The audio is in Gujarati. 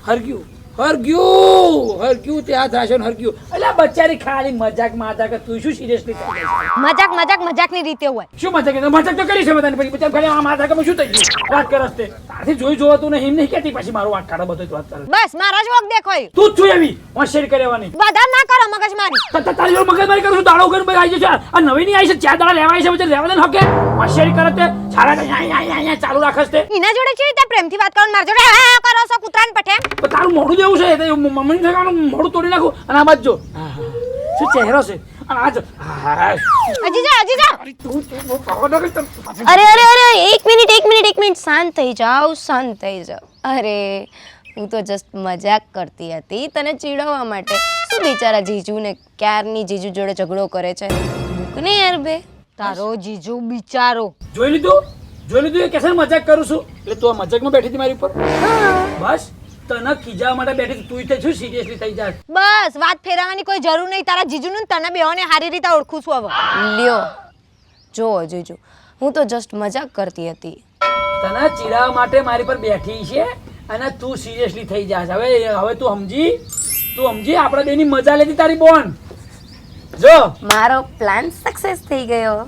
હરગ્યું ત્યાં થશે ને હરગ્યું. અલ્યા બચારી ખાલી મજાક તું શું સિરિયસલી મજાકની રીતે હોય. શું મજાક તો કરી છે બધાને પછી બચાર ખાલી આ માથામાં શું થઈ ગયું વાત કરસ તે તારથી જોવાતું નહીં એમ નહીં કેતી પછી મારું વાત કાઢો બધો જ વાત કરે. બસ મારા જ વખ દેખોય. તું જ છું એવી હોશિયારી કરવાની. બધા ના કરો મગજમારી. તારી જોડે મગજમારી કરું છું દાડો કરીને ભાઈ આવી જશે આ નવી નહીં આવી છે 4 દાડા લેવા આવી છે પછી લેવા દે ને હકે હોશિયારી કરે તે છાડા અહીંયા ચાલુ રાખસ તે એના જોડે છે તે પ્રેમથી વાત કરો મારા જોડે હા કરો છો કૂતરાન પઠે. પણ તારું મોઢું જેવું છે તે મમ્મીને ઠેકાણું મોઢું તોડી નાખું અને આ બાજુ જો શું ચહેરો છે અને આ જો હજી જા તું પાવર ન કર. અરે એક મિનિટ શાંત થઈ જાઓ અરે હું તો જસ્ટ મજાક કરતી હતી તને ચીડવવા માટે. શું બિચારા જીજુને ક્યારની જીજુ જોડે ઝઘડો કરે છે. મૂકને યાર બે તારો જીજુ બિચારો. જોઈ લીધું એ કેસે મજાક કરું છું એટલે તું આ મજાકમાં બેઠી હતી મારી ઉપર બસ તને ખીજાવા માટે બેઠી તું તે શું સિરિયસલી થઈ જાય. બસ વાત ફેરવવાની કોઈ જરૂર નહીં. તારા જીજુનું તને બેઓને સારી રીતે ઓળખું છું હવે. લ્યો જો જીજુ હું તો જસ્ટ મજાક કરતી હતી. તને ચીડાવવા માટે મારી પર બેઠી છે અને તું સિરિયસલી થઈ જાય. હવે તું સમજી આપણે બેની મજા લેતી તારી બોન. જો મારો પ્લાન સક્સેસ થઈ ગયો.